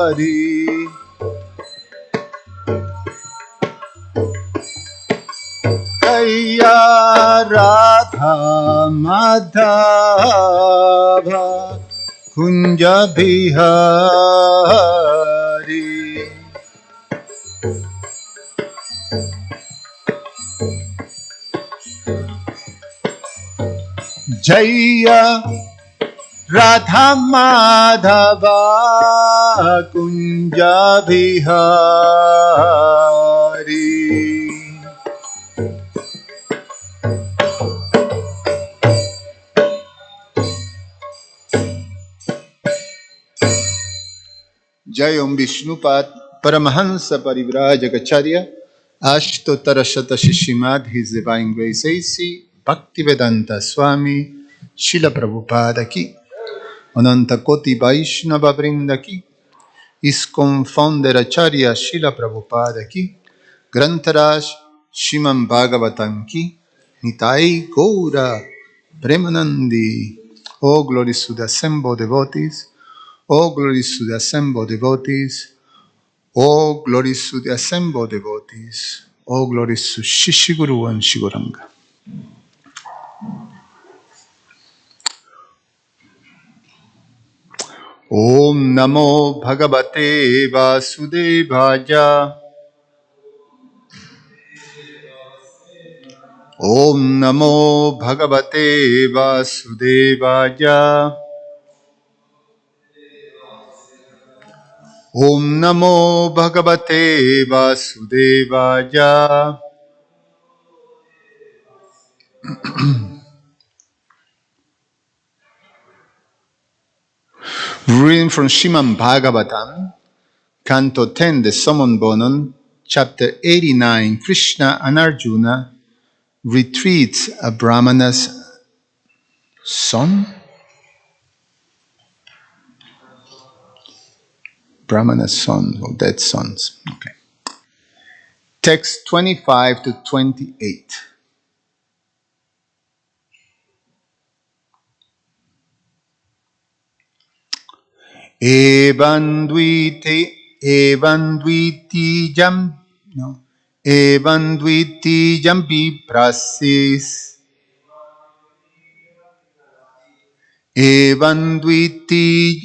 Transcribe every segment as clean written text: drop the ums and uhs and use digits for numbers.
Hari. Kaya Radha Madhava Kunja Bihari. Jaya Radha Madhava Kunja Bihari. Jayam Vishnupad Paramahansa Parivrajagacharya Ashtotara Shata Shishimad His Divine Grace A.C. Bhaktivedanta Swami Srila Prabhupada Ki Ananta Koti Vaishnava Vrinda Ki ISKCON Founder Acharya Srila Prabhupada Ki Grantaraj Shiman Bhagavatam Ki Nitai Gaura Premanandi. All glories to the assembled devotees. All glories to the assembled devotees. All glories to the assembled devotees. All glories to Shishiguru and Shiguranga. Om Namo Bhagavate Vasudevaya. Om Namo Bhagavate Vasudevaya. Om Namo Bhagavate Vasudevaya. Reading from Srimad Bhagavatam, Canto 10, the Summon Bonon, Chapter 89, Krishna and Arjuna retreats a Brahmana's son? Brahmana's son, or dead sons. Okay. Text 25 to 28. Evan dviti jam, no. Evan dviti jampi prasis. Evan dviti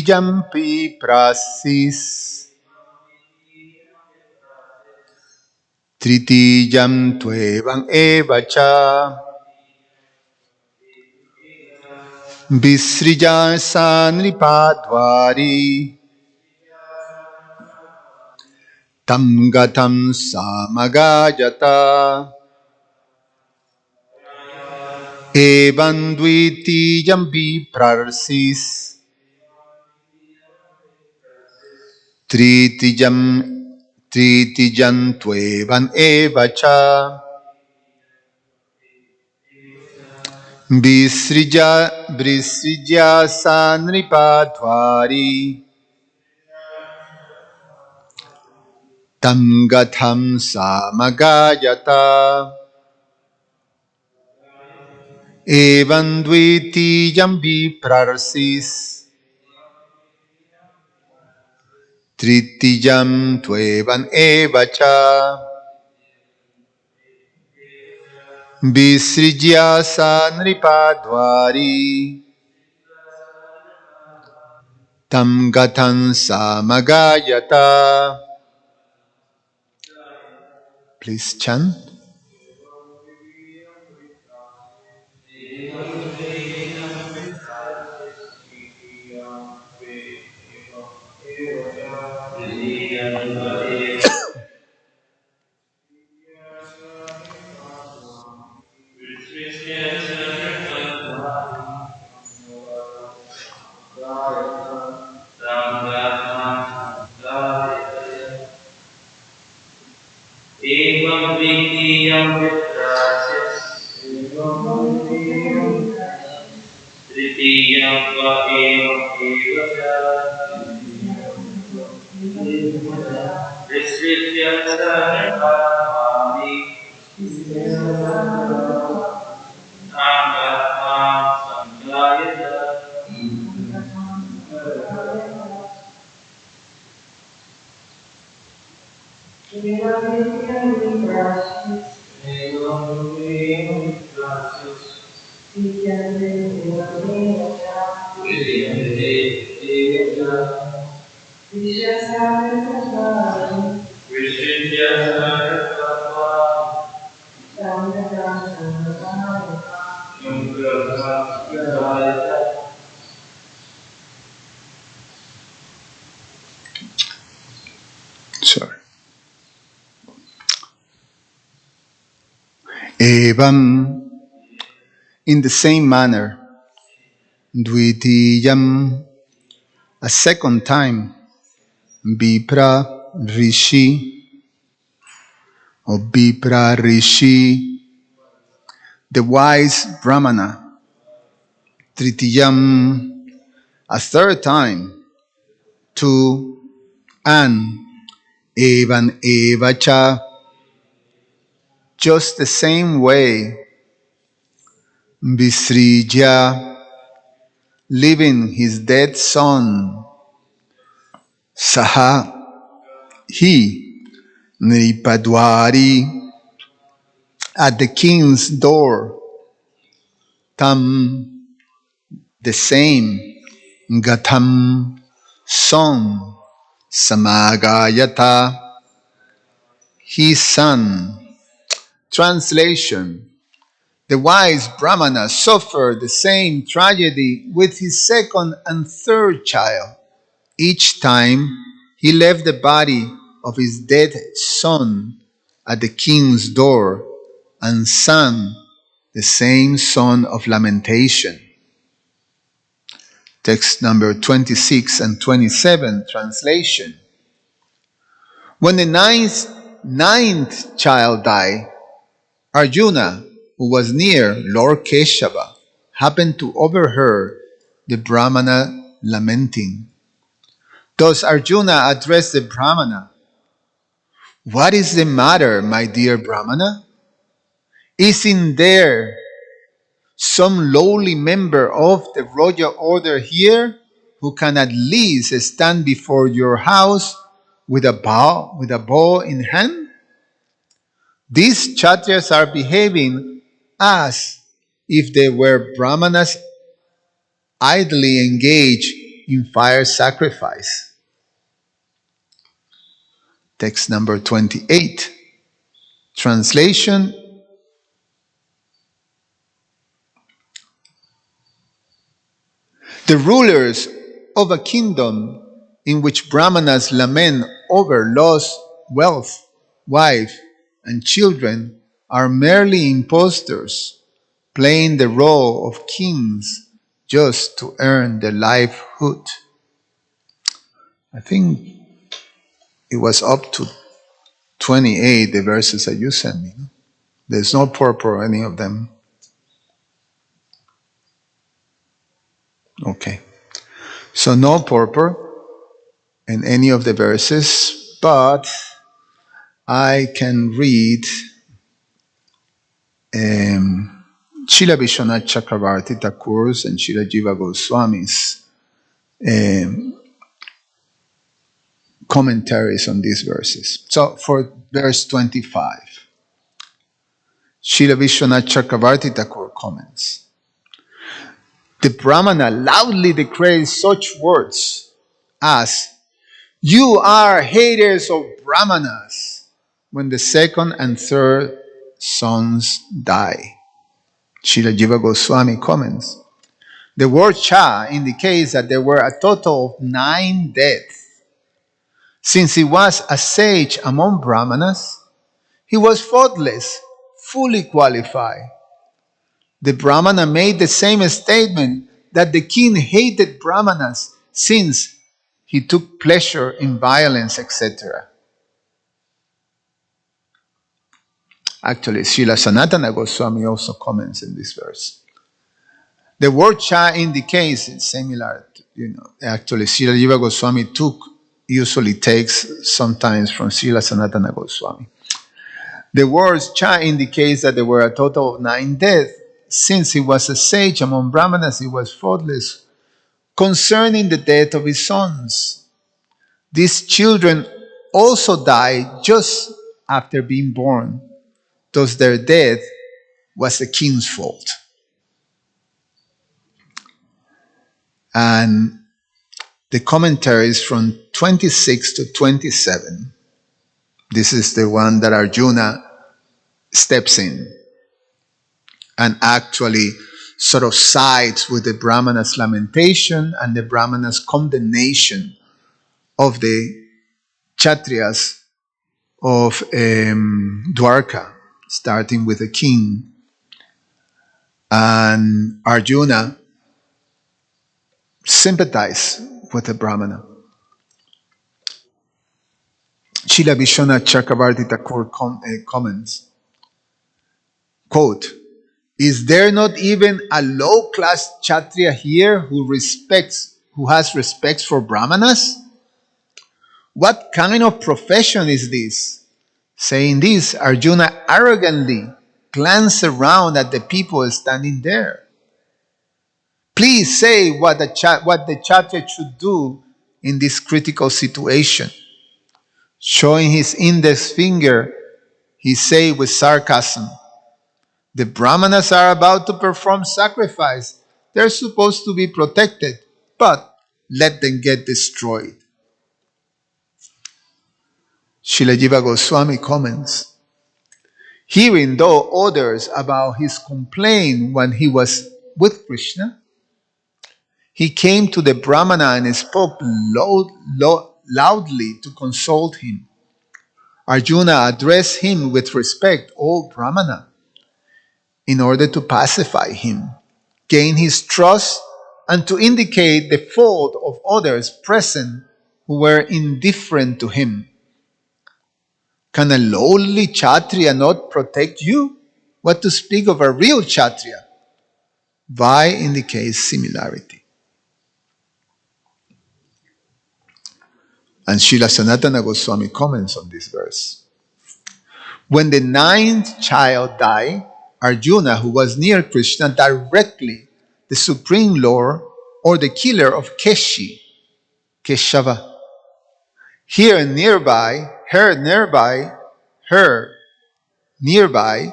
jampi prasis. Tritijam tuevam evacha. Visrija sanripadvari. Tam gatam samagajata. Evan dvitijam viprarsis. Tritijam tuevam evacha. Visrija sanripadvari. Tam gatam samagajata. Evan dvitijam viprarsis. Tritijam tuevam evacha. Visrija sanripadvari. Tam gatam samagajata. Please chant. Evam dvitiyam viprasis. Tritiyam va evam evacha. Visritya sarvamani. Angatam samjayata. Sorry. Evam, in the same manner, Dvitiyam, a second time, Vipra Rishi, or Vipra Rishi, the wise Brahmana, Tritiyam, a third time, two, and Evan Evacha, just the same way, Visrija, leaving his dead son, Saha, he, Nripadwari, at the king's door, Tam, the same, Gatam, son, Samagayata, his son. Translation: the wise Brahmana suffered the same tragedy with his second and third child. Each time he left the body of his dead son at the king's door and sang the same song of lamentation. Text number 26 and 27, translation. When the ninth child died, Arjuna, who was near Lord Keshava, happened to overhear the Brahmana lamenting. Thus Arjuna addressed the Brahmana, "What is the matter, my dear Brahmana? Isn't there some lowly member of the royal order here who can at least stand before your house with a bow in hand? These Kshatriyas are behaving as if they were Brahmanas idly engaged in fire sacrifice." Text number 28. Translation: the rulers of a kingdom in which Brahmanas lament over lost wealth, wife, and children are merely impostors, playing the role of kings just to earn their livelihood. I think it was up to 28, the verses that you sent me. There's no purport any of them. Okay. So no purport in any of the verses, but I can read Srila Vishwanath Chakravarti Thakur's and Srila Jiva Goswami's commentaries on these verses. So for verse 25, Srila Vishwanath Chakravarti Thakur comments, the Brahmana loudly declares such words as, "You are haters of Brahmanas," when the second and third sons die. Srila Jiva Goswami comments, the word Cha indicates that there were a total of 9 deaths. Since he was a sage among Brahmanas, he was faultless, fully qualified. The Brahmana made the same statement that the king hated Brahmanas since he took pleasure in violence, etc. Actually, Srila Sanatana Goswami also comments in this verse. The word Cha indicates it's similar to, actually Srila Jiva Goswami usually takes sometimes from Srila Sanatana Goswami. The word Cha indicates that there were a total of 9 deaths. Since he was a sage among Brahmanas, he was faultless concerning the death of his sons. These children also died just after being born. Thus their death was the king's fault. And the commentaries from 26 to 27, this is the one that Arjuna steps in and actually sort of sides with the Brahmana's lamentation and the Brahmana's condemnation of the Kshatriyas of Dwarka, starting with the king. And Arjuna sympathized with the Brahmana. Srila Vishwanath Chakravarti Thakur comments, quote, "Is there not even a low-class Kshatriya here who has respect for Brahmanas? What kind of profession is this?" Saying this, Arjuna arrogantly glanced around at the people standing there. Please say what the Kshatriya should do in this critical situation. Showing his index finger, he said with sarcasm, "The Brahmanas are about to perform sacrifice. They're supposed to be protected, but let them get destroyed." Srila Jiva Goswami comments, hearing though others about his complaint when he was with Krishna, he came to the Brahmana and spoke loudly to console him. Arjuna addressed him with respect, "O Brahmana," in order to pacify him, gain his trust, and to indicate the fault of others present who were indifferent to him. Can a lowly Kshatriya not protect you? What to speak of a real Kshatriya? Vai indicates similarity. And Srila Sanatana Goswami comments on this verse. When the ninth child died, Arjuna, who was near Krishna, directly the Supreme Lord or the killer of Keshava, her nearby,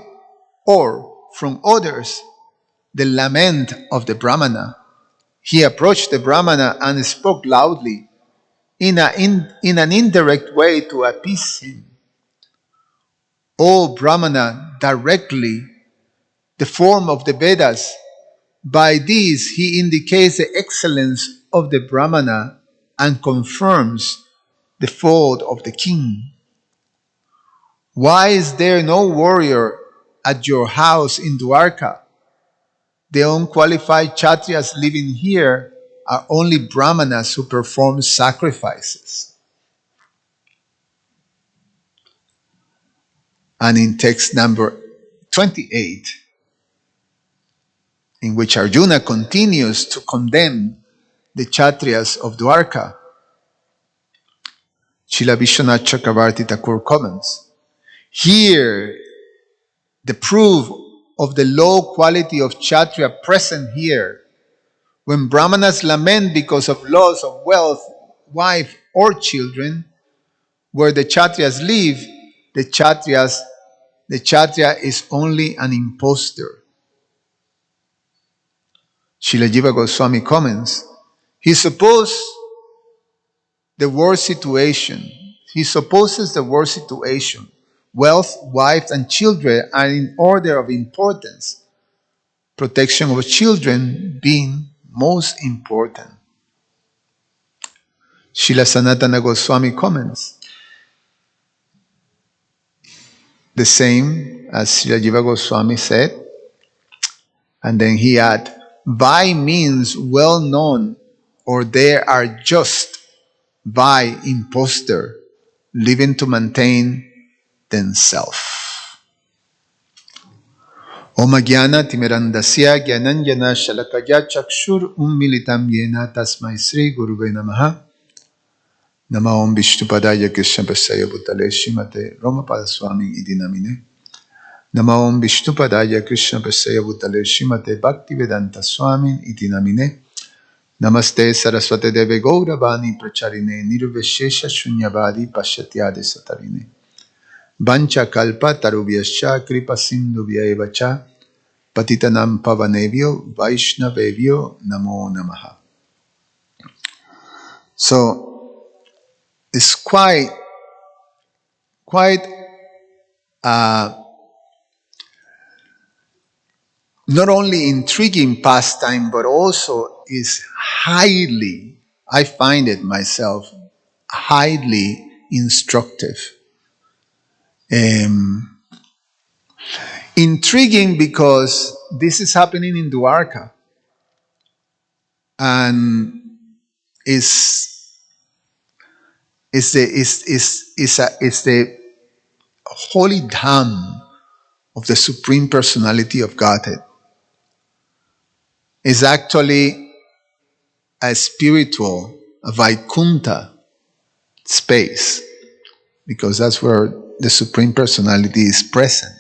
or from others, the lament of the Brahmana. He approached the Brahmana and spoke loudly in an indirect way to appease him. "O Brahmana, directly the form of the Vedas. By this he indicates the excellence of the Brahmana and confirms the fault of the king. Why is there no warrior at your house in Dwarka? The unqualified Kshatriyas living here are only Brahmanas who perform sacrifices." And in text number 28, in which Arjuna continues to condemn the Kshatriyas of Dwarka, Srila Vishwanath Chakravarti Thakur comments, here the proof of the low quality of Kshatriya present here. When Brahmanas lament because of loss of wealth, wife, or children, where the Kshatriyas live, the Kshatriya is only an impostor. Srila Jiva Goswami comments, he supposes the worst situation. Wealth, wife, and children are in order of importance, protection of children being most important. Srila Sanatana Goswami comments, the same as Srila Jiva Goswami said, and then he adds, "Vai" means well known, or they are just by imposter, living to maintain themselves. Om Jnana Timirandasya Jnananjana Shalakaya Chakshur Ummilitam Yena Tasmai Sri Guruve Namaha. Nama Om Vishnupadaya Krishna Prasaya Bhutale Srimate Romapada Swami Iti Namine. Nama Om Vishnupadaya Krishna Prasaya Bhutale Srimate Bhaktivedanta Swami Iti Namine. Namaste Saraswate Deve Gauravani Pracharine Nirvishesha Shunyavadi Pashatyade Satarine Vancha Kalpa Tarubhyascha Kripa Sindhu Vyaevacha Patitanam Pavanevyo Vaishnavevyo Namo Namaha. So it's quite uh, not only intriguing pastime, but also is highly, I find it myself, highly instructive. Um, Intriguing because this is happening in Dwarka and is the holy dham of the Supreme Personality of Godhead. Is actually a spiritual, a Vaikuntha space, because that's where the Supreme Personality is present.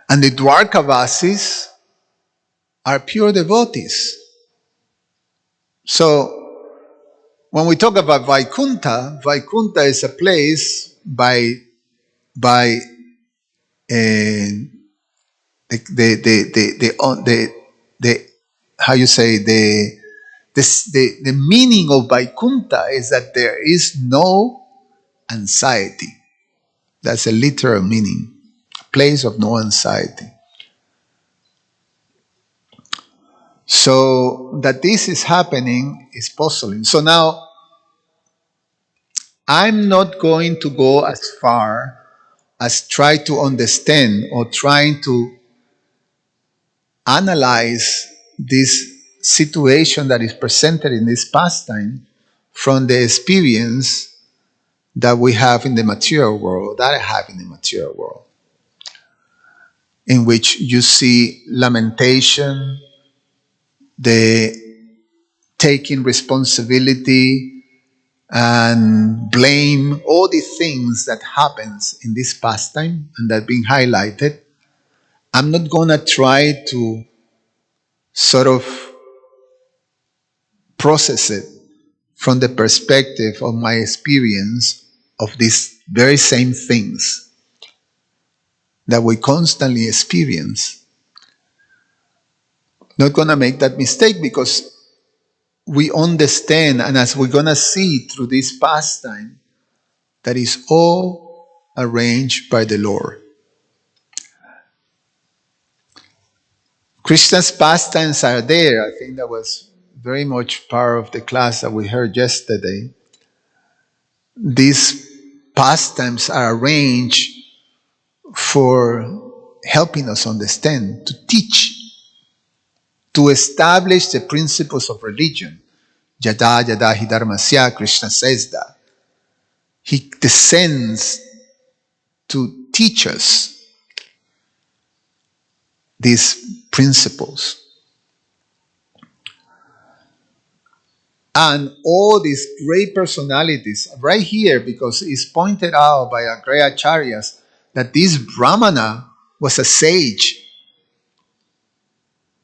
And the Dwarkavasis are pure devotees. So when we talk about Vaikuntha, Vaikuntha is a place by the how you say the meaning of Vaikuntha is that there is no anxiety. That's a literal meaning. A place of no anxiety. So that this is happening is puzzling. So now I'm not going to go as far as try to understand or trying to analyze this situation that is presented in this pastime from the experience that we have in the material world, that I have in the material world, in which you see lamentation, the taking responsibility and blame, all the things that happens in this pastime and that being highlighted. I'm not gonna try to sort of process it from the perspective of my experience of these very same things that we constantly experience. Not gonna make that mistake because we understand, and as we're gonna see through this pastime, that is all arranged by the Lord. Krishna's pastimes are there. I think that was very much part of the class that we heard yesterday. These pastimes are arranged for helping us understand, to teach, to establish the principles of religion. Yada yada hi dharmasya, Krishna says that. He descends to teach us these principles. And all these great personalities, right here, because it's pointed out by our great acharyas that this Brahmana was a sage.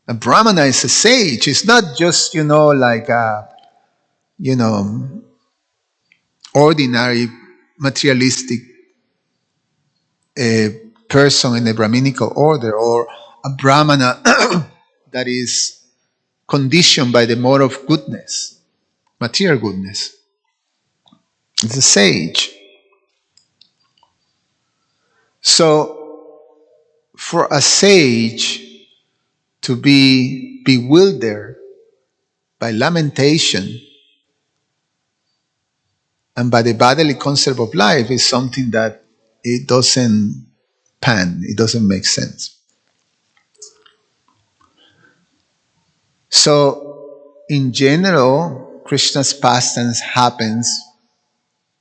A Brahmana is a sage. It's not just, like a, ordinary materialistic person in the Brahminical order, or a Brahmana that is conditioned by the mode of goodness, material goodness. It's a sage. So, for a sage to be bewildered by lamentation and by the bodily concept of life is something that it doesn't it doesn't make sense. So, in general, Krishna's pastimes happens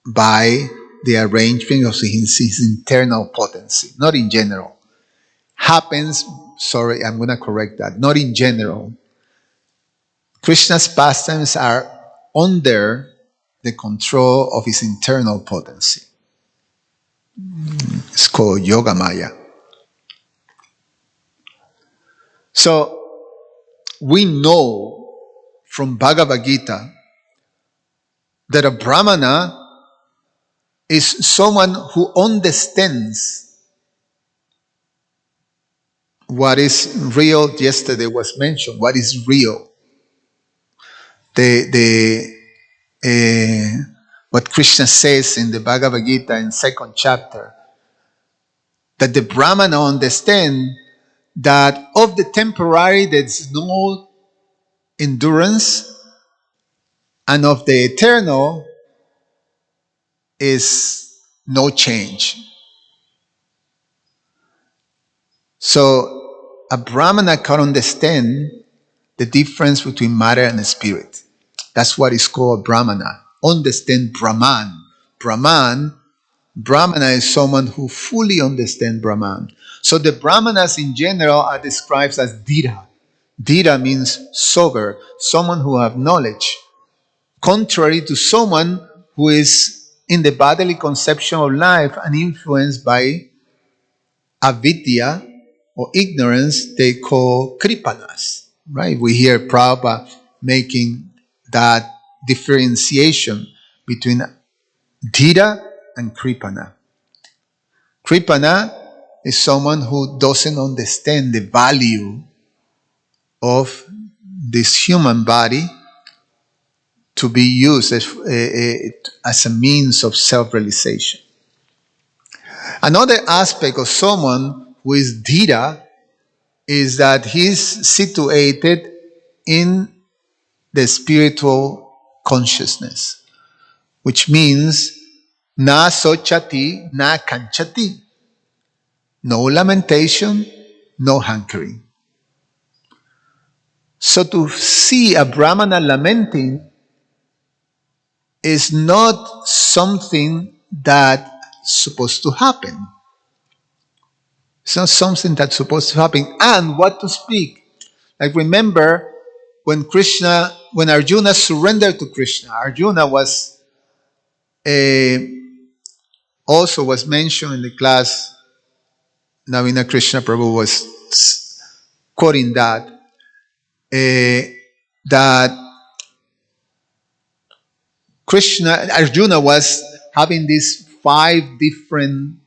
by the arrangement of his internal potency, not in general. Happens, sorry, I'm going to correct that, not in general. Krishna's pastimes are under the control of his internal potency. It's called Yoga Maya. So, we know from Bhagavad Gita that a Brahmana is someone who understands what is real. Yesterday was mentioned what is real. The what Krishna says in the Bhagavad Gita in second chapter, that the Brahmana understand that of the temporary there's no endurance, and of the eternal is no change. So a Brahmana can understand the difference between matter and spirit. That's what is called Brahmana. Understand Brahman. Brahmana is someone who fully understands Brahman. So the Brahmanas in general are described as Dhira. Dhira means sober, someone who have knowledge, contrary to someone who is in the bodily conception of life and influenced by avidya or ignorance, they call kripanas. Right? We hear Prabhupada making that differentiation between dhira and kripana. Kripana is someone who doesn't understand the value of this human body to be used as a means of self-realization. Another aspect of someone who is dhira is that he's situated in the spiritual consciousness, which means na sochati, na kanchati. No lamentation, no hankering. So to see a Brahmana lamenting is not something that's supposed to happen. It's not something that's supposed to happen. And what to speak? Like remember when Arjuna surrendered to Krishna, Arjuna was also was mentioned in the class. Navina Krishna Prabhu was quoting that Arjuna was having these 5 different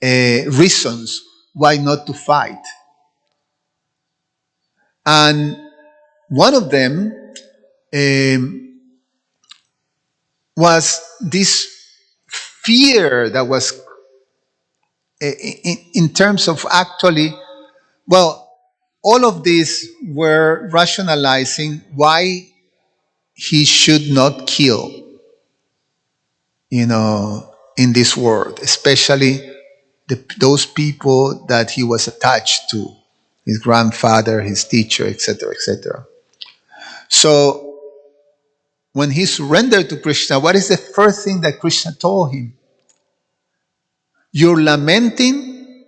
reasons why not to fight. And one of them was this fear that was in terms of actually, well, all of these were rationalizing why he should not kill, in this world, especially those people that he was attached to, his grandfather, his teacher, etc., etc. So when he surrendered to Krishna, what is the first thing that Krishna told him? You're lamenting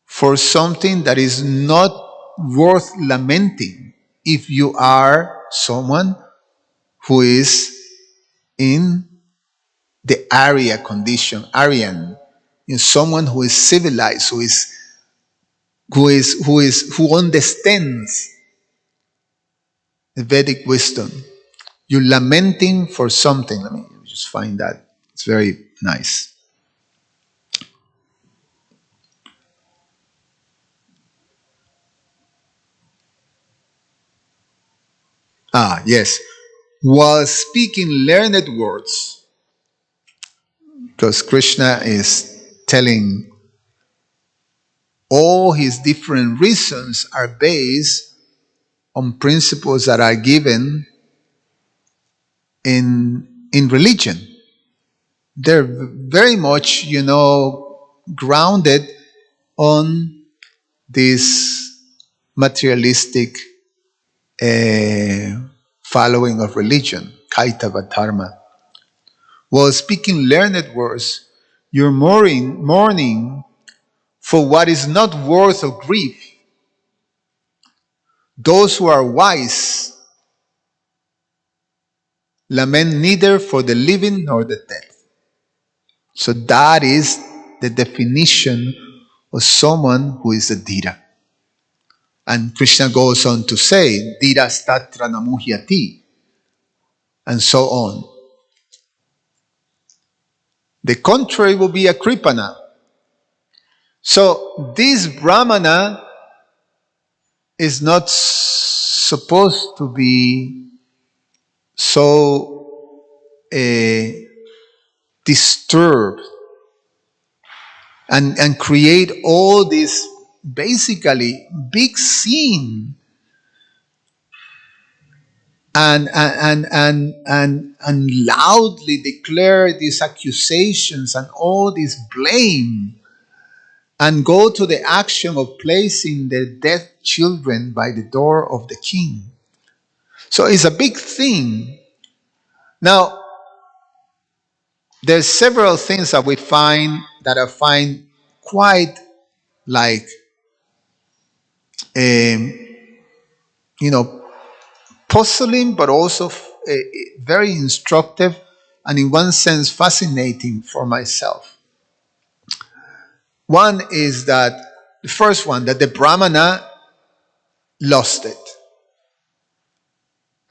for something that is not worth lamenting if you are someone who is in the Arya condition, Aryan, someone who is civilized, who understands the Vedic wisdom. You're lamenting for something. Let me just find that. It's very nice. Yes. While speaking learned words, because Krishna is telling all his different reasons are based on principles that are given in religion. They're very much, grounded on this materialistic following of religion, Kaitava Dharma. While speaking learned words, you're mourning for what is not worth of grief. Those who are wise lament neither for the living nor the dead. So that is the definition of someone who is a dhira. And Krishna goes on to say, Dirastatra namuhyati, and so on. The contrary will be a kripana. So this brahmana is not supposed to be so disturbed and create all this basically big scene and loudly declare these accusations and all this blame and go to the action of placing the dead children by the door of the king. So it's a big thing. Now, there's several things that we find that I find quite like, um, you know, puzzling, but also very instructive and in one sense fascinating for myself. One is that, the first one, that the Brahmana lost it.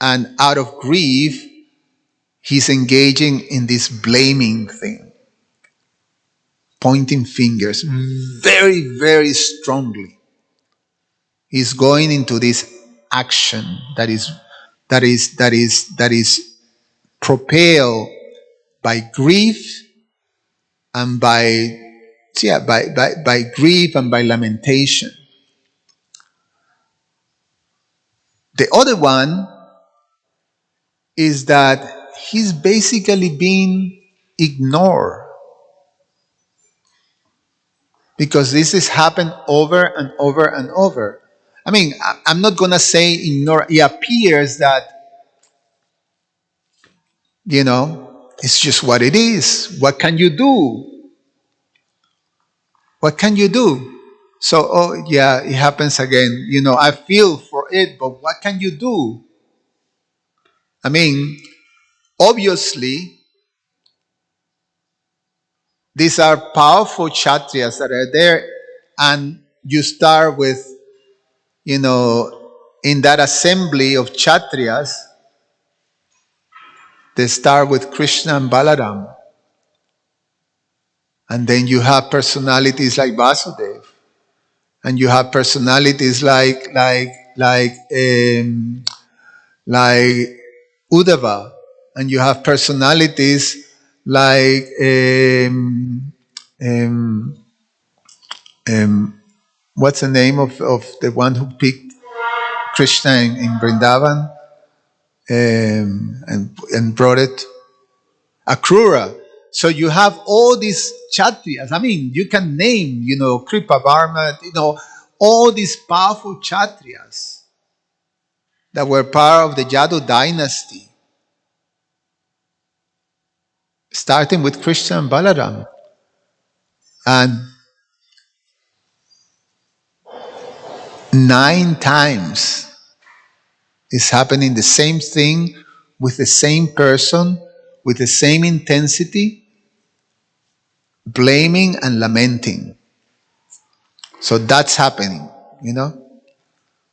And out of grief, he's engaging in this blaming thing, pointing fingers very, very strongly. He's going into this action that is propelled by grief and by grief and by lamentation. The other one is that he's basically being ignored, because this has happened over and over and over. I mean, I'm not going to say ignore. It appears that, it's just what it is. What can you do? What can you do? So, oh, yeah, it happens again. I feel for it, but what can you do? I mean, obviously, these are powerful kshatriyas that are there, and you start with, in that assembly of kshatriyas, they start with Krishna and Balaram. And then you have personalities like Vasudev, and you have personalities like Uddhava, and you have personalities like what's the name of the one who picked Krishna in Vrindavan and brought it? Akrura. So you have all these kshatriyas. I mean, you can name, Kripa Varma, all these powerful kshatriyas that were part of the Yadu dynasty, starting with Krishna and Balaram. And 9 times is happening the same thing with the same person, with the same intensity, blaming and lamenting. So that's happening,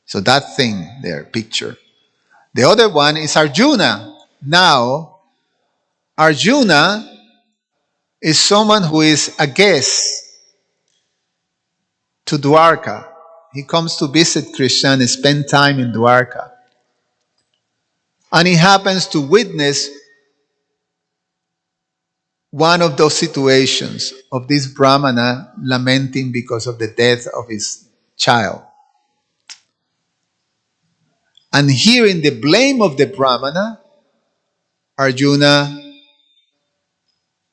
So that thing there, picture. The other one is Arjuna. Now, Arjuna is someone who is a guest to Dwarka. He comes to visit Krishna and spend time in Dwarka. And he happens to witness one of those situations of this Brahmana lamenting because of the death of his child. And hearing the blame of the Brahmana, Arjuna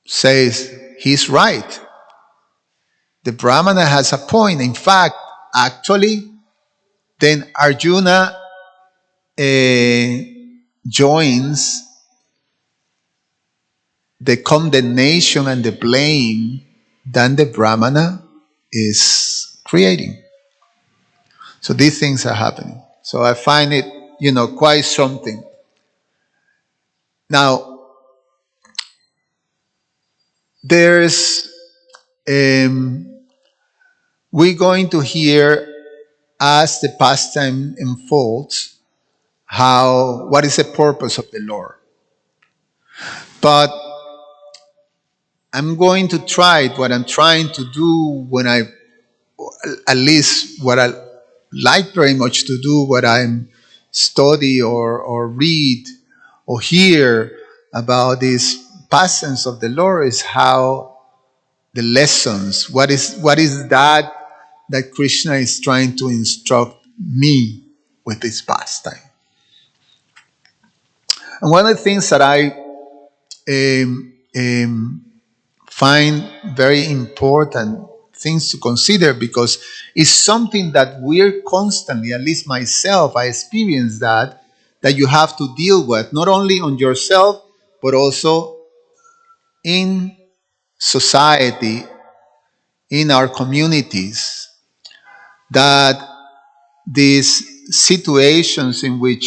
says, he's right. The Brahmana has a point. In fact, actually, then Arjuna joins the condemnation and the blame that the Brahmana is creating. So these things are happening. So I find it, quite something. Now, there's, we're going to hear as the pastime unfolds, what is the purpose of the Lord. But I'm going to try it. What I'm trying to do at least what I like very much to do, what I'm study or read or hear about these pastimes of the Lord is how the lessons, what is that Krishna is trying to instruct me with this pastime. And one of the things that I find very important things to consider, because it's something that we're constantly, at least myself, I experience that you have to deal with, not only on yourself, but also in society, in our communities, that these situations in which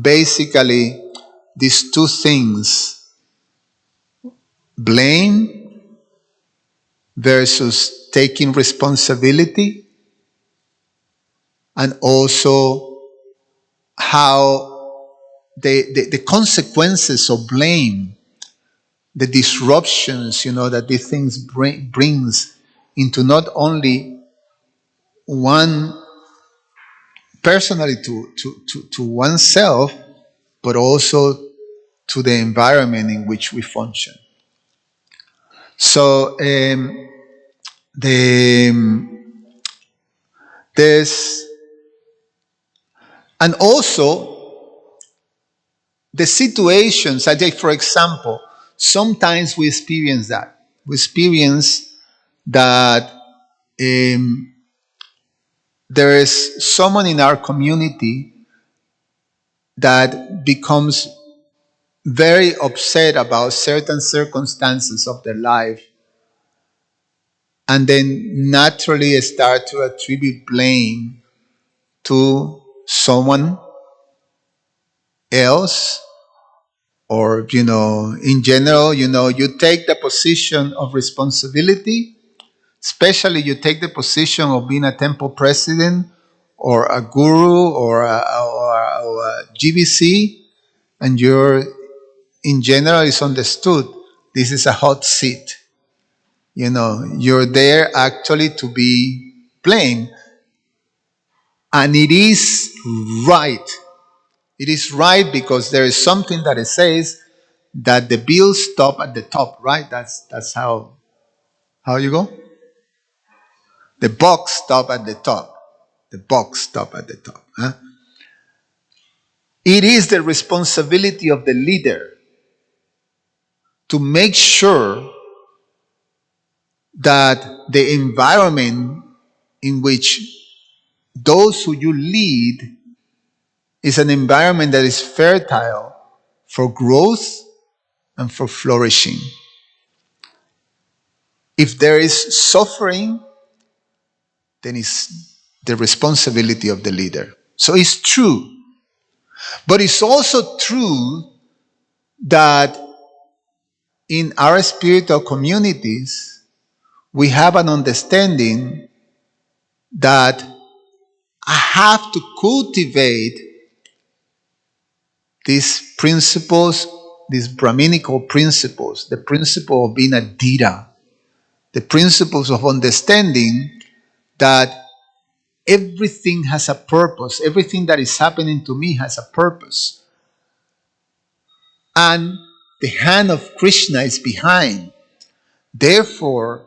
basically these two things, blame versus taking responsibility, and also how the consequences of blame, the disruptions, that these things brings into not only one personally to oneself, but also to the environment in which we function. So there's and also the situations. I take, for example, sometimes we experience that. We experience that there is someone in our community that becomes very upset about certain circumstances of their life, and then naturally start to attribute blame to someone else, or in general, you take the position of responsibility, especially you take the position of being a temple president or a guru or a GBC, and you're, in general, it's understood this is a hot seat. You're there actually to be blamed, and it is right. It is right, because there is something that it says that the bills stop at the top, right? That's how you go. The box stop at the top. The box stop at the top. Huh? It is the responsibility of the leader to make sure that the environment in which those who you lead is an environment that is fertile for growth and for flourishing. If there is suffering, then it's the responsibility of the leader. So it's true. But it's also true that in our spiritual communities, we have an understanding that I have to cultivate these principles, these Brahminical principles, the principle of being a Dita, the principles of understanding that everything has a purpose. Everything that is happening to me has a purpose. And the hand of Krishna is behind. Therefore,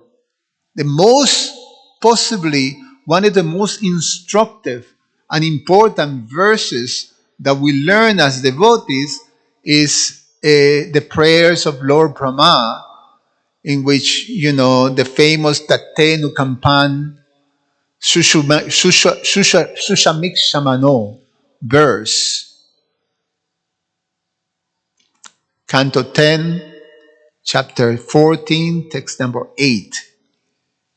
possibly one of the most instructive and important verses that we learn as devotees is the prayers of Lord Brahma, in which, the famous Tate Nukampan Sushamik Shamano verse, Canto 10, chapter 14, text number 8.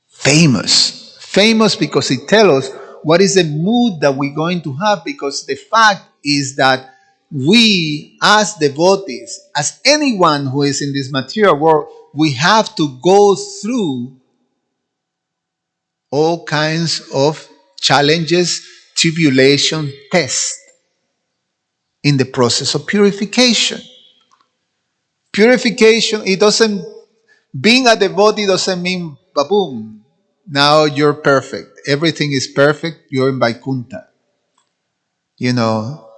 Famous because it tells us what is the mood that we're going to have, because the fact is that we, as devotees, as anyone who is in this material world, we have to go through all kinds of challenges, tribulation, tests in the process of purification. Purification, it doesn't, being a devotee doesn't mean, baboom, now you're perfect. Everything is perfect. You're in Vaikuntha. You know,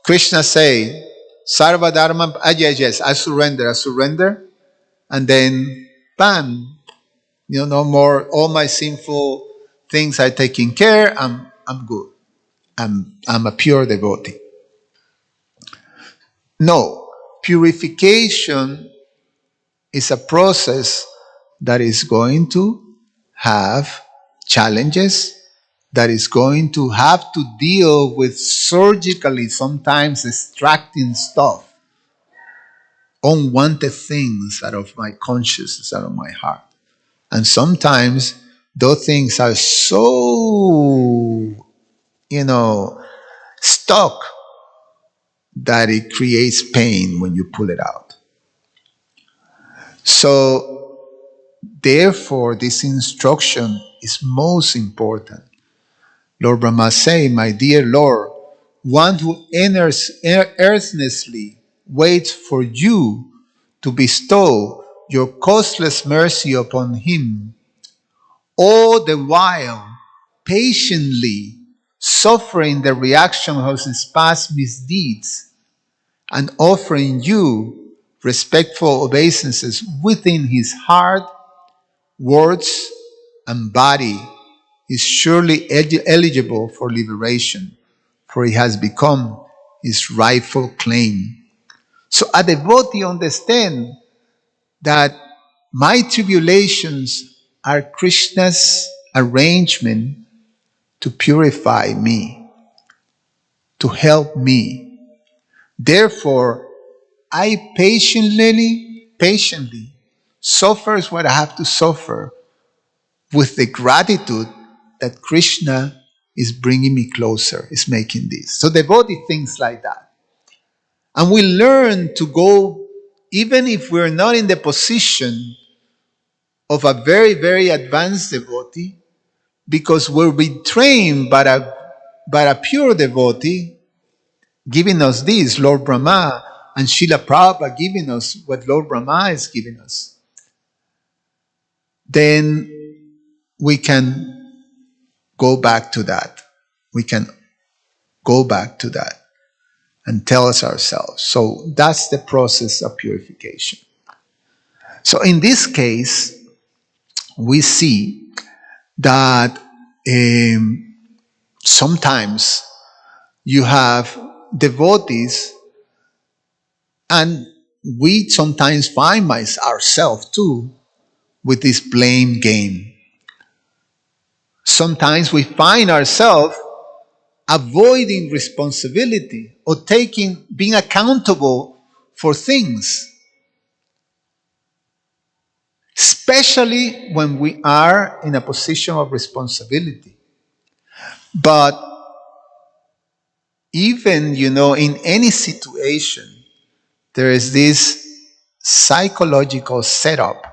Krishna say, Sarva Dharma, yes, I surrender. And then, bam, no more, all my sinful things are taken care. I'm good. I'm a pure devotee. No, purification is a process that is going to have challenges, that is going to have to deal with surgically sometimes extracting stuff, unwanted things out of my consciousness, out of my heart. And sometimes those things are so, stuck that it creates pain when you pull it out. So, therefore, this instruction is most important. Lord Brahma say, my dear Lord, one who earnestly waits for you to bestow your costless mercy upon him, all the while patiently suffering the reaction of his past misdeeds and offering you respectful obeisances within his heart, words, and body, is surely eligible for liberation, for it has become his rightful claim. So a devotee understand that my tribulations are Krishna's arrangement to purify me, to help me. Therefore, I patiently suffers what I have to suffer with the gratitude that Krishna is bringing me closer, is making this. So devotee thinks like that. And we learn to go, even if we're not in the position of a very, very advanced devotee, because we're being trained by a pure devotee, giving us this, Lord Brahma, and Srila Prabhupada giving us what Lord Brahma is giving us. Then we can go back to that. We can go back to that and tell us ourselves. So that's the process of purification. So in this case, we see that sometimes you have devotees, and we sometimes find ourselves too with this blame game. Sometimes we find ourselves avoiding responsibility or being accountable for things, especially when we are in a position of responsibility. But even, in any situation, there is this psychological setup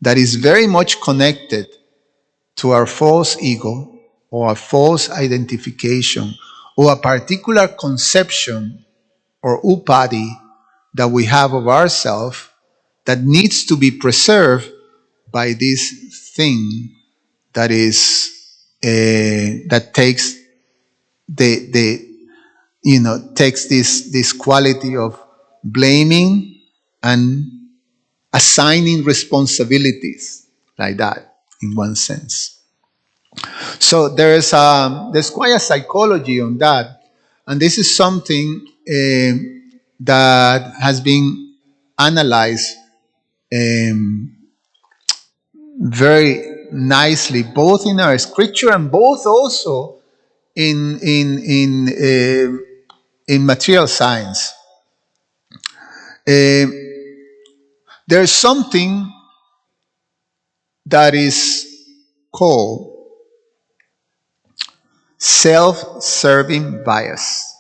that is very much connected to our false ego or a false identification or a particular conception or upadi that we have of ourselves that needs to be preserved by this thing that is that takes takes this quality of blaming and assigning responsibilities, like that, in one sense. So there's quite a psychology on that, and this is something that has been analyzed very nicely, both in our scripture and both also in material science. There's something that is called self-serving bias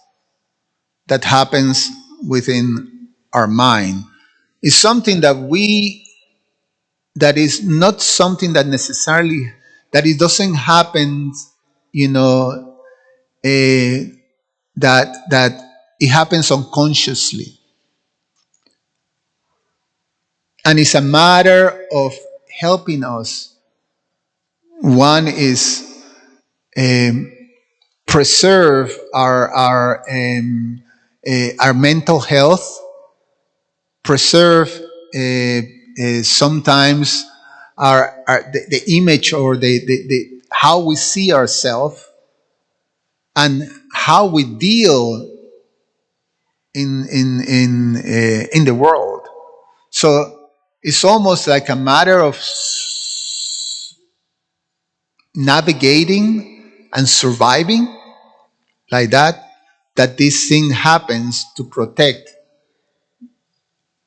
that happens within our mind. It's something that is not something that necessarily that it doesn't happen, you know, that it happens unconsciously, and it's a matter of helping us. One is um, preserve our mental health, preserve sometimes the image, or the how we see ourselves and how we deal in the world. So it's almost like a matter of navigating and surviving like that. That this thing happens to protect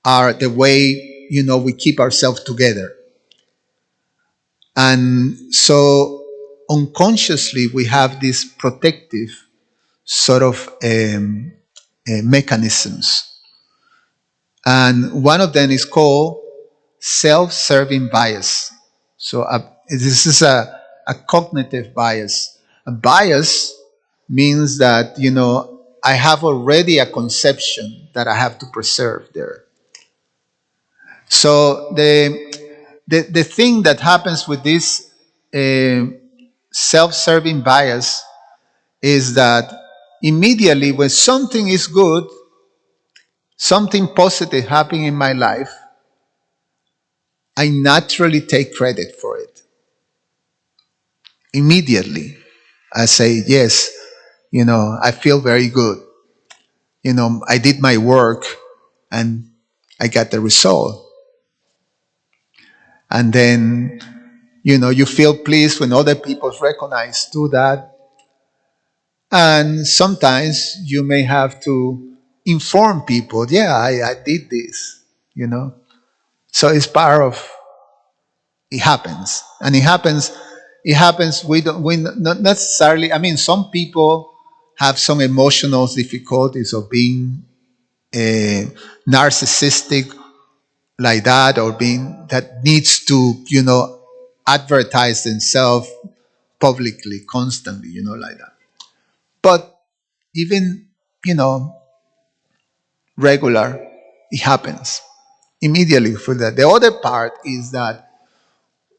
our the way we keep ourselves together. And so unconsciously we have these protective sort of mechanisms, and one of them is called self-serving bias. So this is a cognitive bias. A bias means that I have already a conception that I have to preserve there. So the thing that happens with this uh, self-serving bias is that immediately when something is good, something positive happening in my life, I naturally take credit for it. Immediately, I say, yes, I feel very good. I did my work and I got the result. And then, you feel pleased when other people recognize do that. And sometimes you may have to inform people, yeah, I did this, So it's part of it happens. And it happens we not necessarily, I mean, some people have some emotional difficulties of being narcissistic like that, or being that needs to advertise themselves publicly constantly, like that. But even regular, it happens immediately for that. The other part is that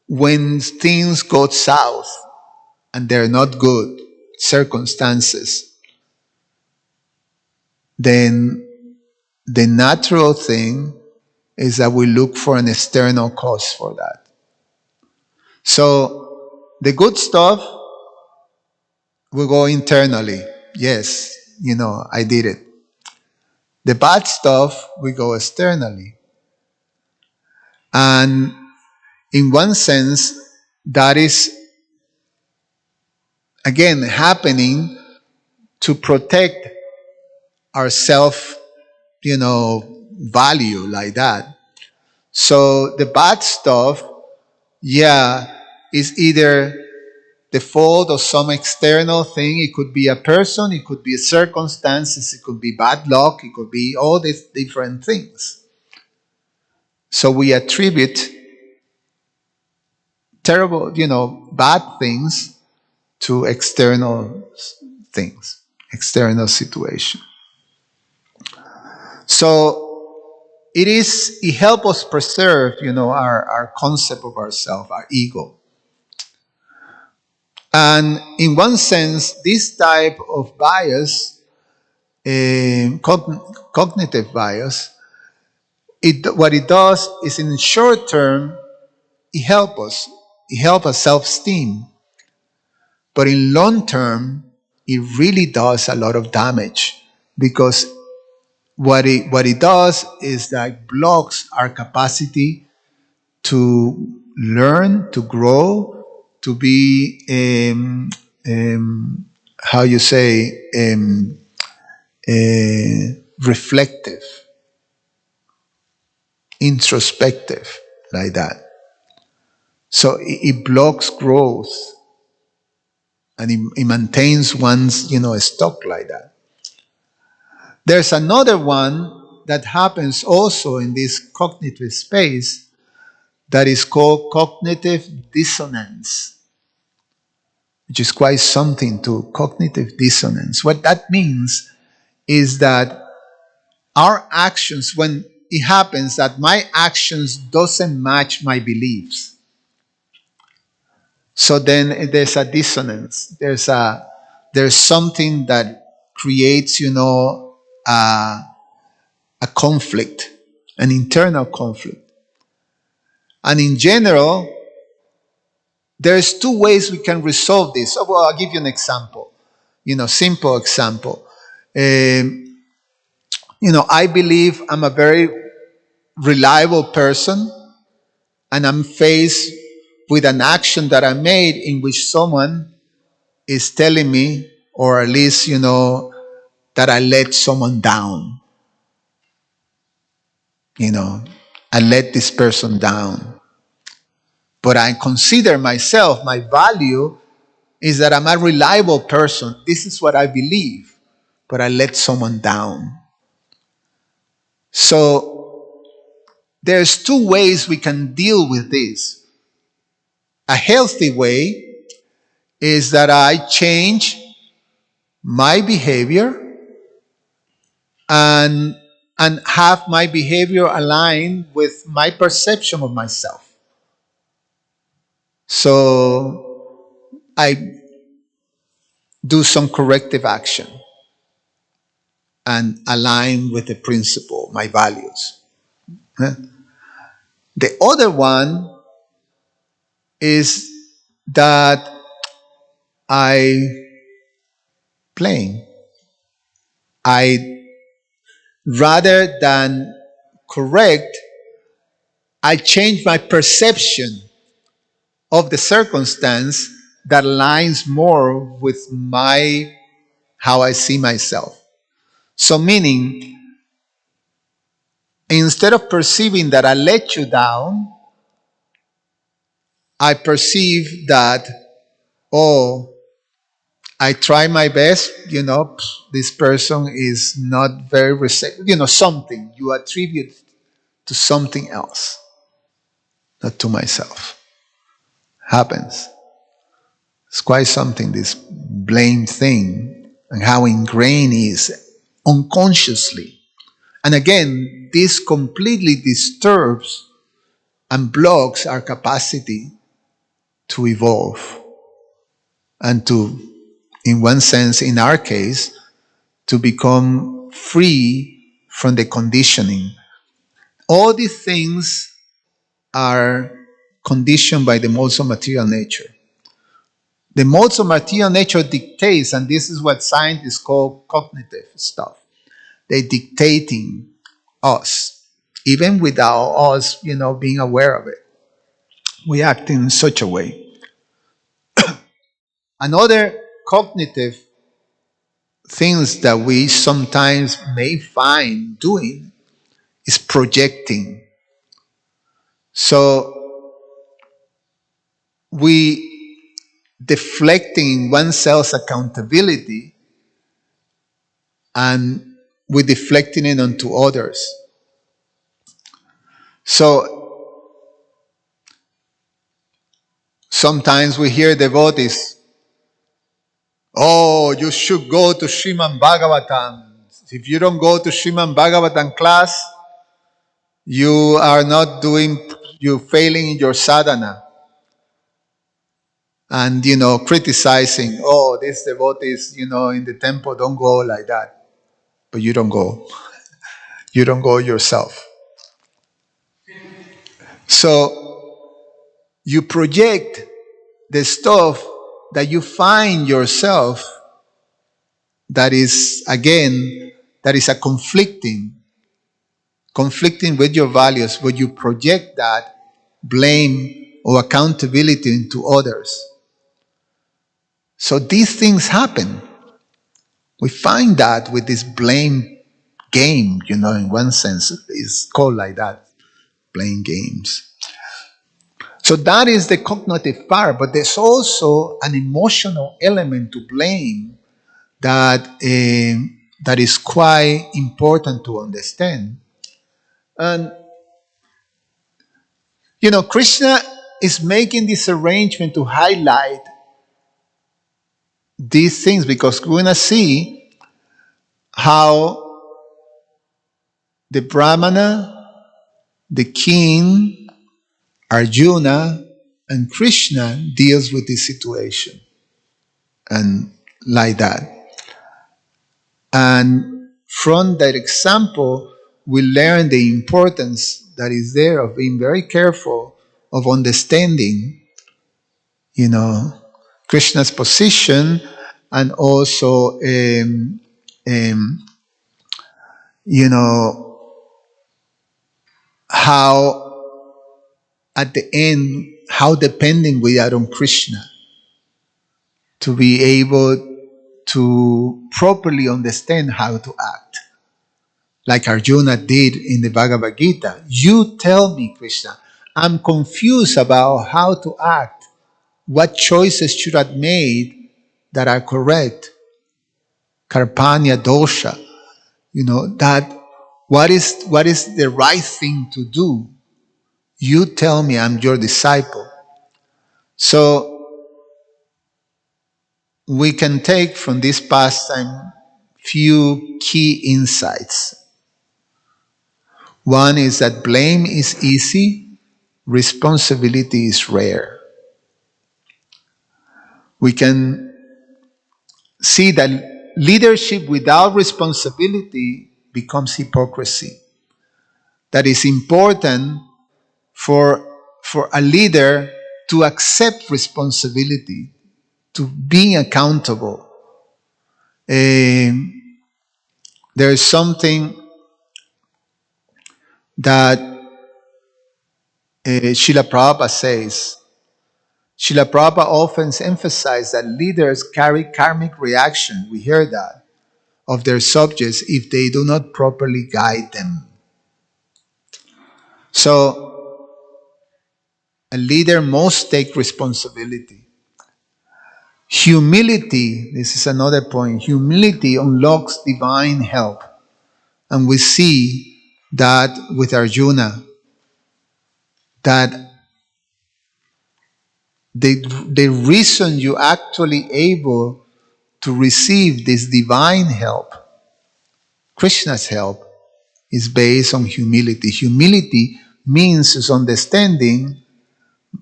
when things go south and they're not good circumstances, then the natural thing is that we look for an external cause for that. So the good stuff will go internally. Yes, I did it. The bad stuff will go externally. And in one sense, that is again happening to protect our self, value like that. So the bad stuff, yeah, is either the fault of some external thing. It could be a person, it could be circumstances, it could be bad luck, it could be all these different things. So we attribute terrible, bad things to external things, external situation. So it helps us preserve, our concept of ourselves, our ego. And in one sense, this type of bias, cognitive bias, what it does is in short term, it helps us. It helps us self-esteem. But in long term, it really does a lot of damage, because what it does is that blocks our capacity to learn, to grow, to be how you say reflective, introspective, like that. So it blocks growth, and it maintains one's stuck like that. There's another one that happens also in this cognitive space that is called cognitive dissonance. which is quite something to cognitive dissonance. What that means is that our actions, when it happens that my actions doesn't match my beliefs, so then there's a dissonance. There's something that creates, a conflict, an internal conflict. And in general, there's two ways we can resolve this. Oh, well, I'll give you an example. Simple example. Um, I believe I'm a very reliable person, and I'm faced with an action that I made in which someone is telling me, or at least, that I let someone down. I let this person down. But I consider myself, my value is that I'm a reliable person. This is what I believe. But I let someone down. So there's two ways we can deal with this. A healthy way is that I change my behavior and have my behavior aligned with my perception of myself. So I do some corrective action and align with the principle, my values. Huh? The other one is that I blame. I, rather than correct, I change my perception of the circumstance that aligns more with my how I see myself. So meaning, instead of perceiving that I let you down, I perceive that, oh, I try my best, this person is not very receptive, something you attribute to something else, not to myself. Happens. It's quite something, this blame thing, and how ingrained it is unconsciously. And again, this completely disturbs and blocks our capacity to evolve and to, in one sense, in our case, to become free from the conditioning. All these things are conditioned by the modes of material nature. The modes of material nature dictates, and this is what scientists call cognitive stuff. They dictating us, even without us, being aware of it. We act in such a way. Another cognitive things that we sometimes may find doing is projecting. So we deflecting oneself's accountability and we deflecting it onto others. So sometimes we hear devotees, oh, you should go to Sriman Bhagavatam. If you don't go to Sriman Bhagavatam class, you are not doing, you're failing in your sadhana. And, criticizing, oh, these devotees, in the temple don't go like that. But you don't go. You don't go yourself. So you project the stuff that you find yourself that is, again, that is a conflicting with your values, but you project that blame or accountability into others. So these things happen. We find that with this blame game, in one sense, it's called like that, playing games. So that is the cognitive part, but there's also an emotional element to blame that that is quite important to understand. And Krishna is making this arrangement to highlight these things, because we're going to see how the Brahmana, the king, Arjuna, and Krishna deals with this situation and like that. And from that example, we learn the importance that is there of being very careful of understanding, Krishna's position, and also, um, you know, how at the end, how dependent we are on Krishna to be able to properly understand how to act. Like Arjuna did in the Bhagavad Gita. You tell me, Krishna, I'm confused about how to act. What choices should I have made that are correct? Karpanya dosha. That what is the right thing to do? You tell me, I'm your disciple. So we can take from this pastime few key insights. One is that blame is easy, responsibility is rare. We can see that leadership without responsibility becomes hypocrisy. That is important for a leader to accept responsibility, to be accountable. There is something that Srila Prabhupada says. Srila Prabhupada often emphasizes that leaders carry karmic reaction, we hear that, of their subjects if they do not properly guide them. So, a leader must take responsibility. Humility, this is another point, humility unlocks divine help. And we see that with Arjuna, that the reason you actually able to receive this divine help, Krishna's help, is based on humility. Humility means is understanding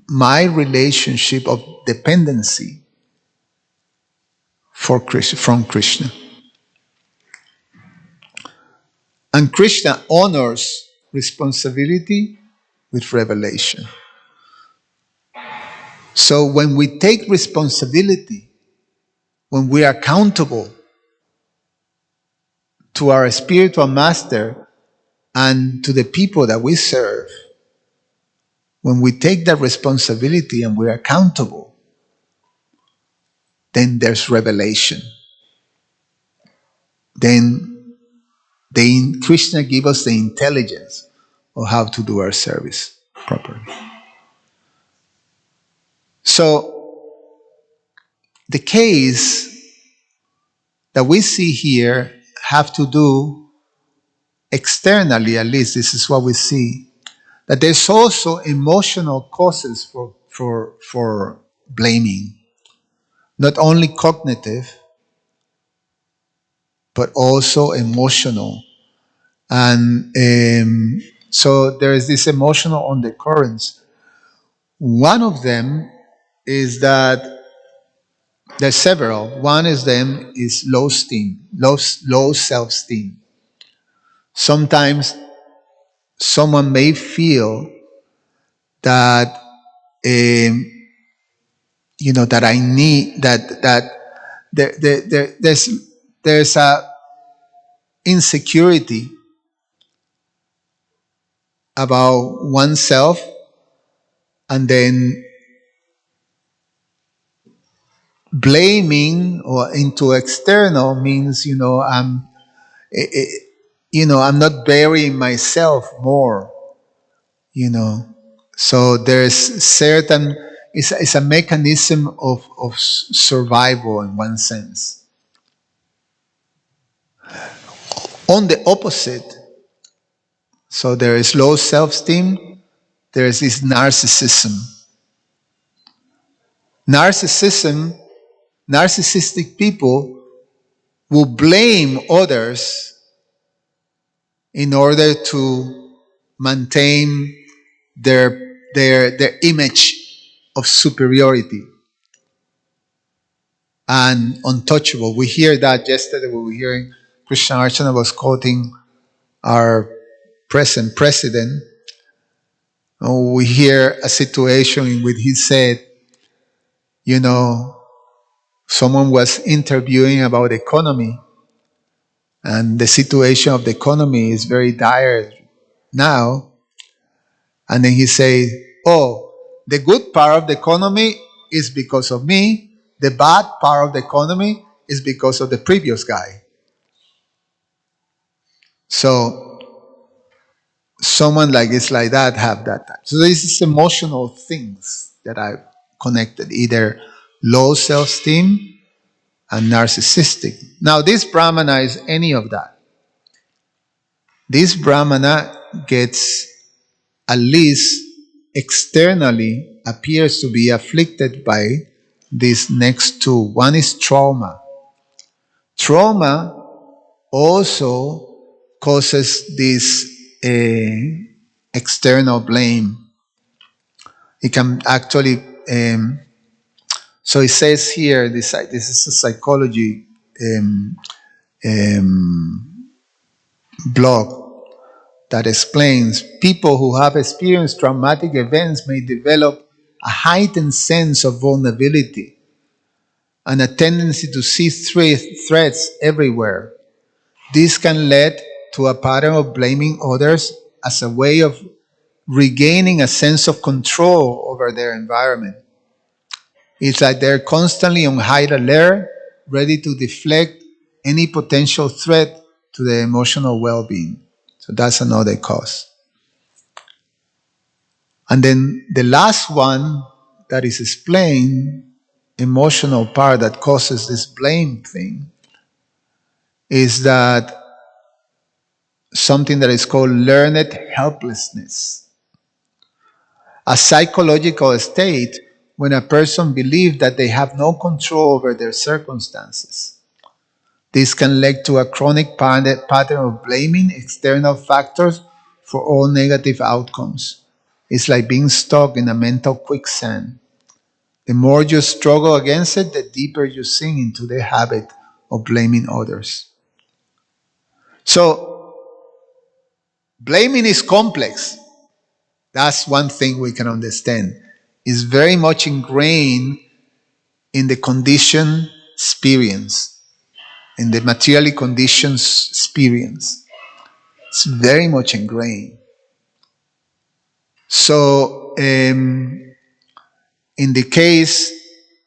my relationship of dependency from Krishna. And Krishna honors responsibility with revelation. So when we take responsibility, when we are accountable to our spiritual master and to the people that we serve, when we take that responsibility and we're accountable, then there's revelation. Then Krishna gives us the intelligence of how to do our service properly. So the case that we see here have to do externally, at least this is what we see, that there's also emotional causes for blaming, not only cognitive, but also emotional. And so there is this emotional undercurrents. One of them is that there's several. One of them is low esteem, low self-esteem. Sometimes someone may feel that that I need that there's a insecurity about oneself, and then blaming or into external means I'm not burying myself more, so there's certain it's a mechanism of survival in one sense. On the opposite, so there is low self-esteem, there is this narcissism. Narcissism Narcissistic people will blame others in order to maintain their image of superiority and untouchable. We hear that yesterday. We were hearing Krishna Archana was quoting our present president. We hear a situation in which he said, you know, someone was interviewing about economy, and the situation of the economy is very dire now. And then he says, oh, the good part of the economy is because of me. The bad part of the economy is because of the previous guy. So someone like it's like that have that time. So this is emotional things that I connected, either low self-esteem and narcissistic. Now this Brahmana is any of that. This Brahmana gets, at least externally, appears to be afflicted by these next two. One is trauma. Trauma also causes this external blame. It can actually, so it says here, this is a psychology blog that explains people who have experienced traumatic events may develop a heightened sense of vulnerability and a tendency to see threats everywhere. This can lead to a pattern of blaming others as a way of regaining a sense of control over their environment. It's like they're constantly on high alert, ready to deflect any potential threat to their emotional well being. So that's another cause. And then the last one that is explained, emotional part that causes this blame thing, is that something that is called learned helplessness. A psychological state when a person believes that they have no control over their circumstances. This can lead to a chronic pattern of blaming external factors for all negative outcomes. It's like being stuck in a mental quicksand. The more you struggle against it, the deeper you sink into the habit of blaming others. So, blaming is complex. That's one thing we can understand. It's very much ingrained in the conditioned experience, in the materially conditioned experience. It's very much ingrained. So, in the case,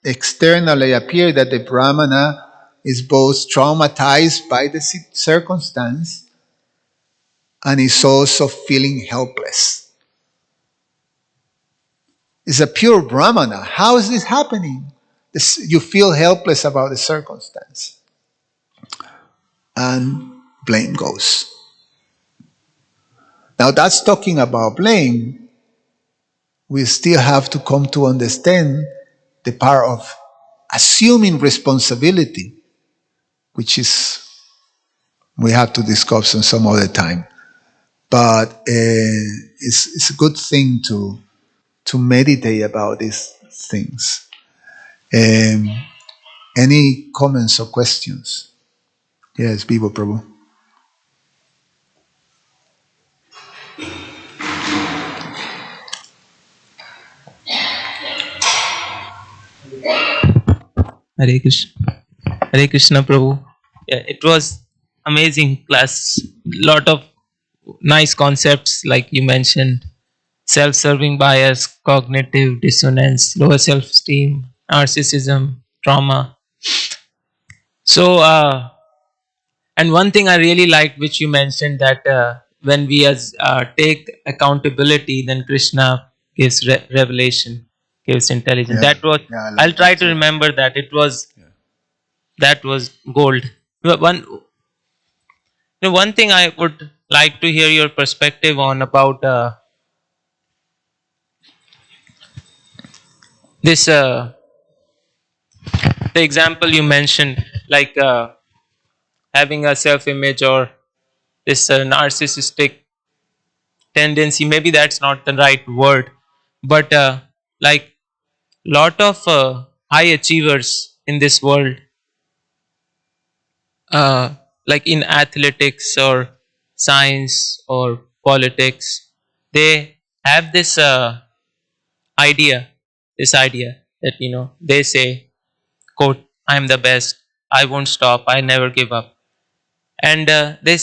externally appear that the Brahmana is both traumatized by the circumstance and is also feeling helpless. It's a pure Brahmana. How is this happening? You feel helpless about the circumstance. And blame goes. Now that's talking about blame. We still have to come to understand the part of assuming responsibility, which is, we have to discuss on some other time. But it's a good thing to meditate about these things. Any comments or questions? Yes, Bibo Prabhu. Hare Krishna. Hare Krishna Prabhu. Yeah, it was amazing class. Lot of nice concepts like you mentioned. Self-serving bias, cognitive dissonance, lower self-esteem, narcissism, trauma. So, and one thing I really liked, which you mentioned, that when we as take accountability, then Krishna gives revelation, gives intelligence. Yeah, That was. yeah, I I'll like try that to too. remember that. It was Yeah. that was gold. One, one thing I would like to hear your perspective on about this The example you mentioned, like having a self-image or this narcissistic tendency, maybe that's not the right word, but like lot of high achievers in this world, uh, like in athletics or science or politics, they have this idea, this idea that, they say, quote, I'm the best, I won't stop, I never give up. And they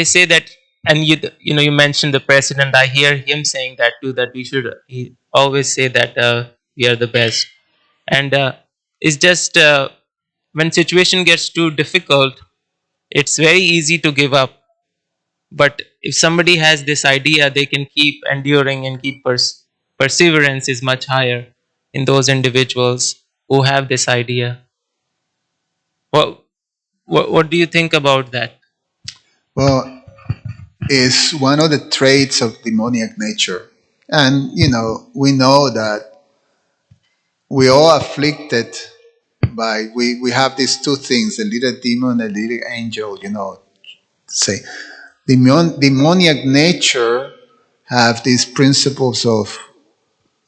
say that, and you mentioned the president, I hear him saying that too, that we should he always say that we are the best. And it's just when situation gets too difficult, it's very easy to give up. But if somebody has this idea, they can keep enduring and keep perseverance is much higher in those individuals who have this idea. What what do you think about that? Well, it's one of the traits of demoniac nature. And, we know that we all afflicted we have these two things, a little demon, a little angel, say. Demoniac nature have these principles of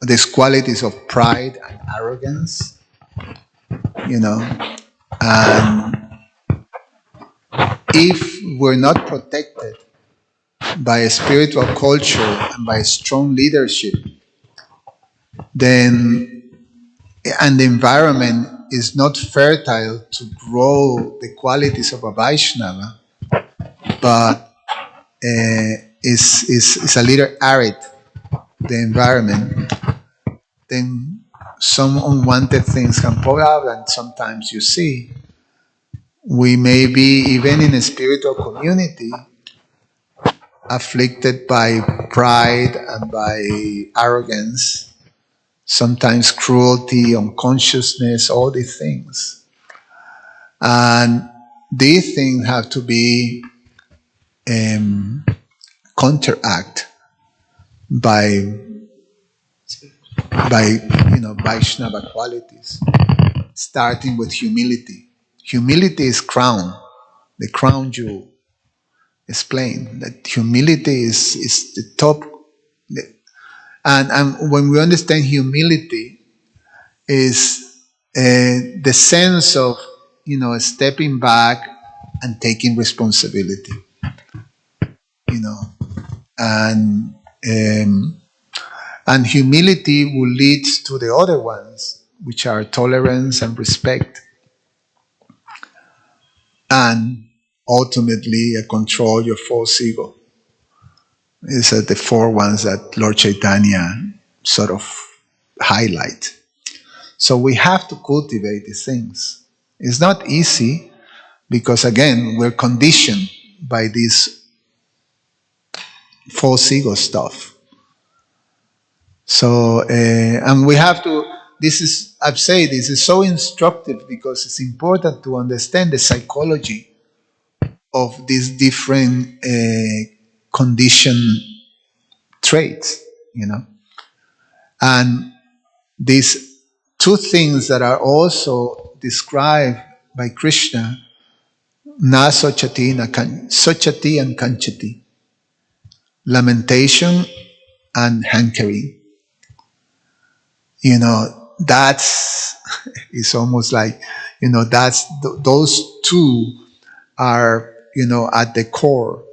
these qualities of pride and arrogance, you know. And if we're not protected by a spiritual culture and by strong leadership, then and the environment is not fertile to grow the qualities of a Vaishnava, but is a little arid, the environment, then some unwanted things can pop out, and sometimes you see we may be even in a spiritual community afflicted by pride and by arrogance, sometimes cruelty, unconsciousness, all these things. And these things have to be um, counteract by by Vaishnava qualities, starting with humility. Humility is the crown jewel. Explain that humility is the top, and when we understand humility is the sense of stepping back and taking responsibility, you know, and um, and humility will lead to the other ones, which are tolerance and respect, and ultimately control your false ego. These are the four ones that Lord Chaitanya sort of highlight. So we have to cultivate these things. It's not easy because, again, we're conditioned by this false ego stuff. So, and we have to, I've said, this is so instructive because it's important to understand the psychology of these different condition traits, And these two things that are also described by Krishna, na sochati, sochati and kanchati, lamentation and hankering. That's it's almost like, those two are, at the core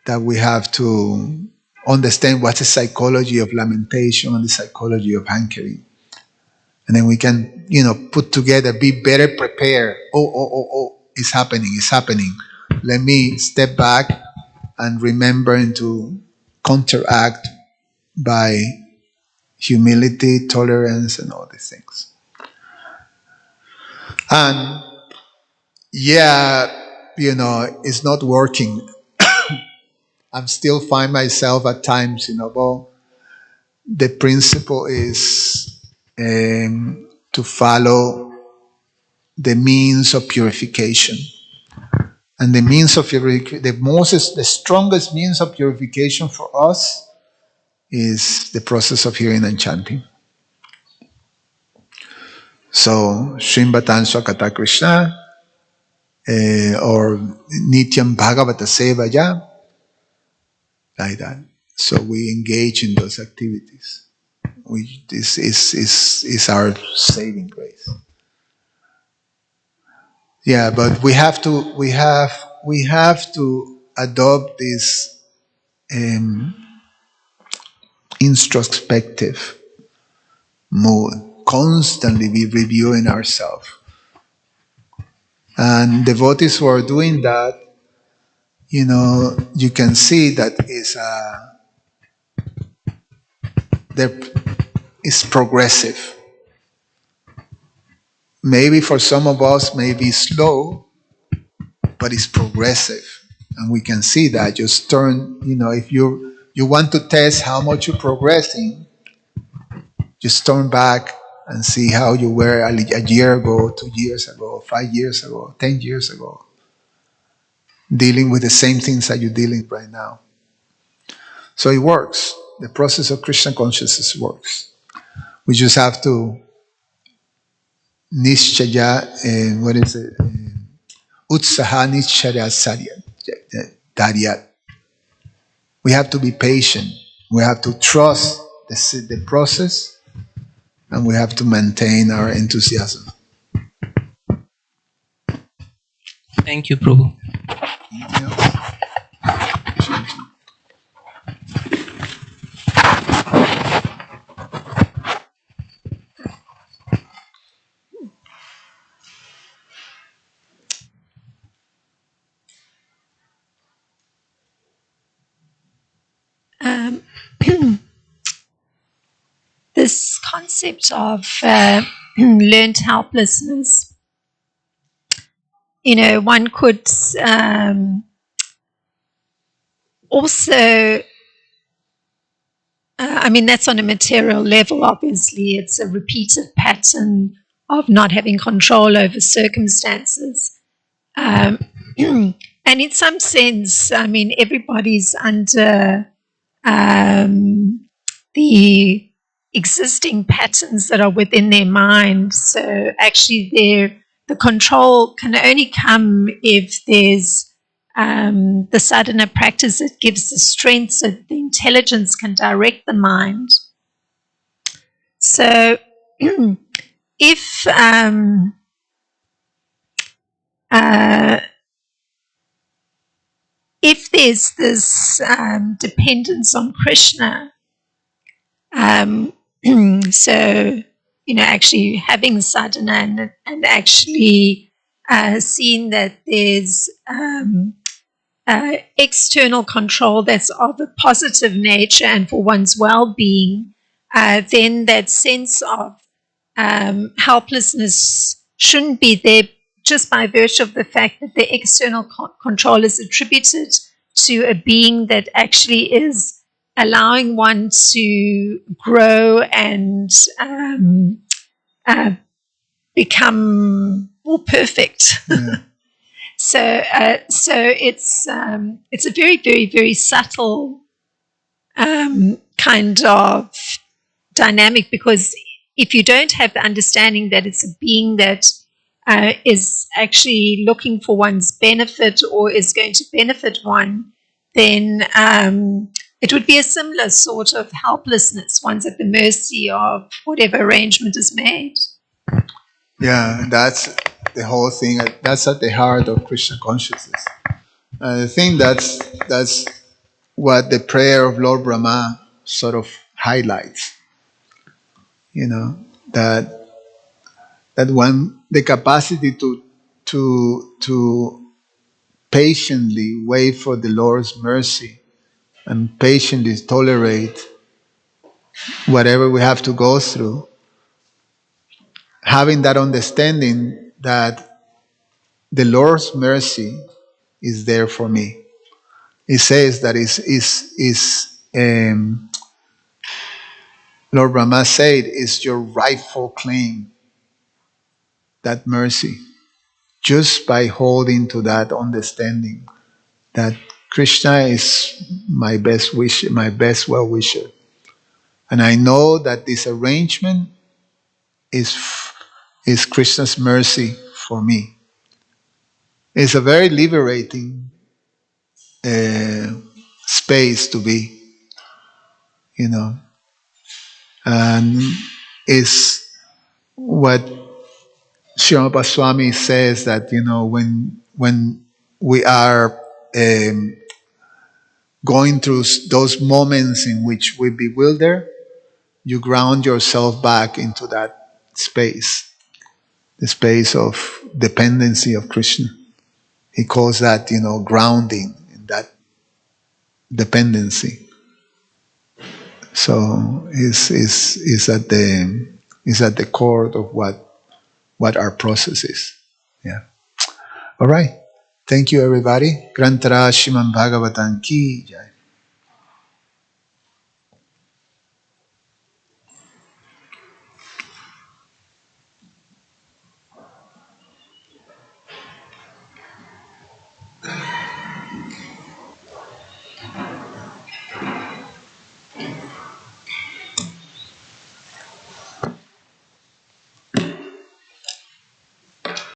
that we have to understand what's the psychology of lamentation and the psychology of hankering. And then we can, put together, be better prepared. Oh, it's happening, it's happening. Let me step back and remember and to counteract by humility, tolerance, and all these things. And yeah, it's not working. I'm still find myself at times, well, the principle is to follow the means of purification. And the means of purification, the strongest means of purification for us is the process of hearing and chanting. So Shrimbatan Swakata Krishna or Nityam Bhagavata Sevaya, like that. So we engage in those activities. This is our saving grace. Yeah, but we have to adopt this introspective mood, constantly be reviewing ourselves. And devotees who are doing that, you can see that there is progressive. Maybe for some of us, maybe slow, but it's progressive, and we can see that. Just turn, if you want to test how much you're progressing, just turn back and see how you were a year ago, 2 years ago, 5 years ago, 10 years ago, dealing with the same things that you're dealing right now. So it works. The process of Krishna consciousness works. We just have to nishchaya, and what is it? Utsaha nishchaya sarya. We have to be patient. We have to trust the process, and we have to maintain our enthusiasm. Thank you, Prabhu. Anything else? Um, this concept of learned helplessness, one could also, that's on a material level, obviously. It's a repeated pattern of not having control over circumstances. And in some sense, everybody's under the existing patterns that are within their mind. So actually the control can only come if there's the sadhana practice that gives the strength so that the intelligence can direct the mind. So if there's this dependence on Krishna, so actually having sadhana and actually seeing that there's external control that's of a positive nature and for one's well-being, then that sense of helplessness shouldn't be there just by virtue of the fact that the external control is attributed to a being that actually is allowing one to grow and become more perfect. Yeah. So it's a very, very, very subtle kind of dynamic, because if you don't have the understanding that it's a being that is actually looking for one's benefit or is going to benefit one, then it would be a similar sort of helplessness. One's at the mercy of whatever arrangement is made. Yeah, that's the whole thing. That's at the heart of Krishna consciousness. I think that's what the prayer of Lord Brahma sort of highlights. That one, the capacity to patiently wait for the Lord's mercy and patiently tolerate whatever we have to go through, having that understanding that the Lord's mercy is there for me. It says that Lord Brahma said, is your rightful claim, that mercy, just by holding to that understanding that Krishna is my best wish, my best well-wisher. And I know that this arrangement is is Krishna's mercy for me. It's a very liberating uh, space to be, you know, and is what Srila Swami says, that when we are going through those moments in which we bewilder, you ground yourself back into that space, the space of dependency of Krishna. He calls that, grounding in that dependency. So is at the core of what our process is. Yeah. All right. Thank you, everybody. Grantara Shiman Bhagavatam Ki Jai.